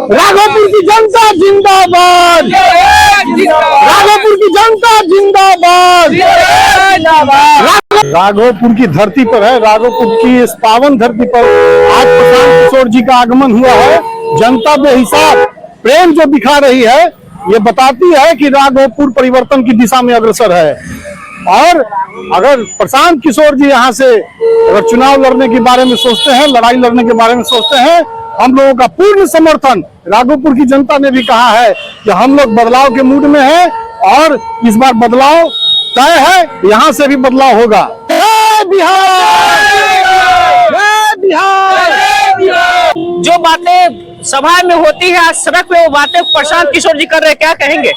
राघोपुर की जनता जिंदाबाद, राघोपुर की जनता जिंदाबाद। राघोपुर की धरती पर है, राघोपुर की इस पावन धरती पर आज प्रशांत किशोर जी का आगमन हुआ है। जनता बेहिसाब प्रेम जो दिखा रही है, ये बताती है कि राघोपुर परिवर्तन की दिशा में अग्रसर है। और अगर प्रशांत किशोर जी यहाँ से अगर चुनाव लड़ने के बारे में सोचते हैं, लड़ाई लड़ने के बारे में सोचते हैं, हम लोगों का पूर्ण समर्थन। राघोपुर की जनता ने भी कहा है कि हम लोग बदलाव के मूड में हैं और इस बार बदलाव तय है, यहाँ से भी बदलाव होगा। जय बिहार, जय बिहार। जो बातें सभा में होती है आज सड़क पे, वो बातें प्रशांत किशोर जी कर रहे हैं, क्या कहेंगे?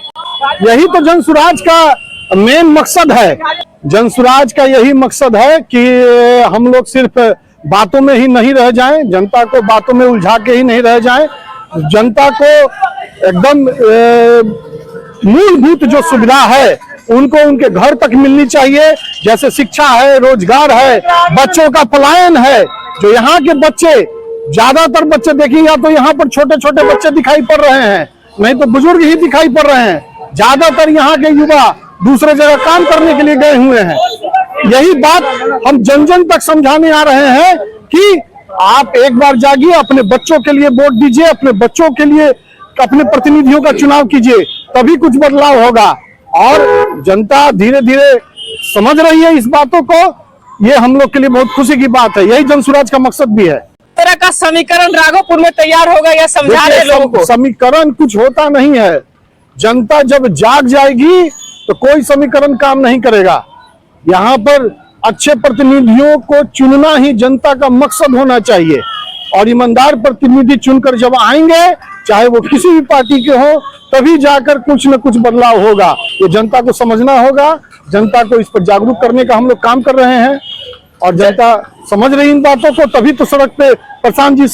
यही तो जनसुराज का मेन मकसद है। जनसुराज का यही मकसद है कि हम लोग सिर्फ बातों में ही नहीं रह जाएं, जनता को बातों में उलझा के ही नहीं रह जाएं। जनता को एकदम मूलभूत जो सुविधा है उनको उनके घर तक मिलनी चाहिए, जैसे शिक्षा है, रोजगार है, बच्चों का पलायन है। जो यहाँ के बच्चे, ज्यादातर बच्चे देखिएगा तो यहाँ पर छोटे छोटे बच्चे दिखाई पड़ रहे हैं, नहीं तो बुजुर्ग ही दिखाई पड़ रहे हैं। ज्यादातर यहाँ के युवा दूसरे जगह काम करने के लिए गए हुए हैं। यही बात हम जन जन तक समझाने आ रहे हैं कि आप एक बार जागिए, अपने बच्चों के लिए वोट दीजिए, अपने बच्चों के लिए अपने प्रतिनिधियों का चुनाव कीजिए, तभी कुछ बदलाव होगा। और जनता धीरे धीरे समझ रही है इस बातों को, ये हम लोग के लिए बहुत खुशी की बात है। यही जनसुराज का मकसद भी है। तरह का समीकरण राघोपुर में तैयार होगा या समझा रहे लोगों को? समीकरण कुछ होता नहीं है। जनता जब जाग जाएगी तो कोई समीकरण काम नहीं करेगा। यहाँ पर अच्छे प्रतिनिधियों को चुनना ही जनता का मकसद होना चाहिए और ईमानदार प्रतिनिधि चुनकर जब आएंगे, चाहे वो किसी भी पार्टी के हो, तभी जाकर कुछ न कुछ बदलाव होगा। ये जनता को समझना होगा। जनता को इस पर जागरूक करने का हम लोग काम कर रहे हैं और जनता समझ रही इन बातों को, तभी तो सड़क पे प्रशांत जी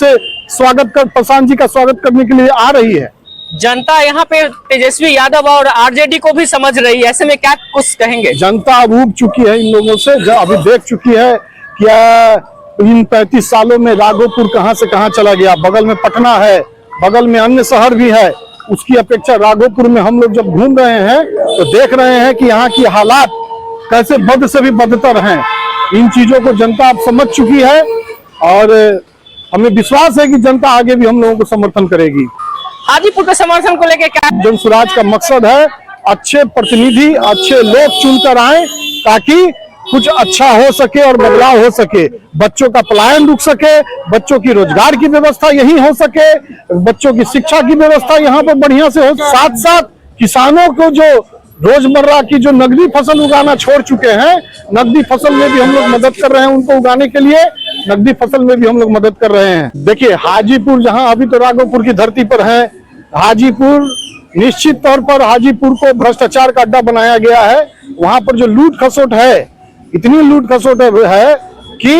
का स्वागत करने के लिए आ रही है। जनता यहाँ पे तेजस्वी यादव और आरजेडी को भी समझ रही है, ऐसे में क्या कुछ कहेंगे? जनता अब ऊब चुकी है इन लोगों से, अभी देख चुकी है कि इन 35 सालों में राघोपुर कहां से कहां चला गया। बगल में पटना है, बगल में अन्य शहर भी है, उसकी अपेक्षा राघोपुर में हम लोग जब घूम रहे हैं तो देख रहे हैं कि यहाँ की हालात कैसे बद से भी बदतर हैं। इन चीजों को जनता अब समझ चुकी है और हमें विश्वास है कि जनता आगे भी हम लोगों को समर्थन करेगी। हाजीपुर के समर्थन को लेकर क्या? जनसुराज का मकसद है अच्छे प्रतिनिधि, अच्छे लोग चुनकर आए ताकि कुछ अच्छा हो सके और बदलाव हो सके, बच्चों का पलायन रुक सके, बच्चों की रोजगार की व्यवस्था यही हो सके, बच्चों की शिक्षा की व्यवस्था यहाँ पर बढ़िया से हो। साथ साथ किसानों को जो रोजमर्रा की जो नकदी फसल उगाना छोड़ चुके हैं, नकदी फसल में भी हम लोग मदद कर रहे हैं उनको उगाने के लिए, नकदी फसल में भी हम लोग मदद कर रहे हैं। देखिए हाजीपुर, जहां अभी तो राघोपुर की धरती पर है, हाजीपुर निश्चित तौर पर हाजीपुर को भ्रष्टाचार का अड्डा बनाया गया है। वहां पर जो लूट खसोट है, इतनी लूट खसोट है कि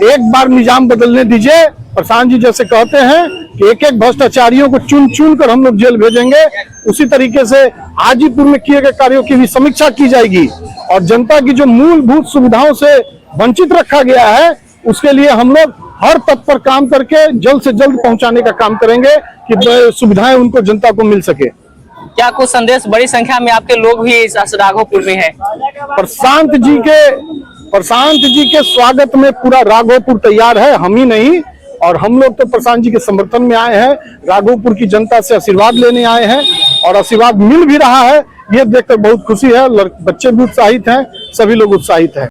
एक बार निजाम बदलने दीजिए। प्रशांत जी जैसे कहते हैं कि एक एक भ्रष्टाचारियों को चुन चुन कर हम लोग जेल भेजेंगे, उसी तरीके से हाजीपुर में किए गए कार्यों की भी समीक्षा की जाएगी और जनता की जो मूलभूत सुविधाओं से वंचित रखा गया है उसके लिए हम लोग हर तत्पर काम करके जल्द से जल्द पहुंचाने का काम करेंगे कि सुविधाएं उनको जनता को मिल सके। क्या कुछ संदेश? बड़ी संख्या में आपके लोग भी इस राघोपुर में हैं। प्रशांत जी के स्वागत में पूरा राघोपुर तैयार है, हम ही नहीं, और हम लोग तो प्रशांत जी के समर्थन में आए हैं। राघोपुर की जनता से आशीर्वाद लेने आए हैं और आशीर्वाद मिल भी रहा है, ये देखकर बहुत खुशी है। बच्चे भी उत्साहित हैं, सभी लोग उत्साहित हैं।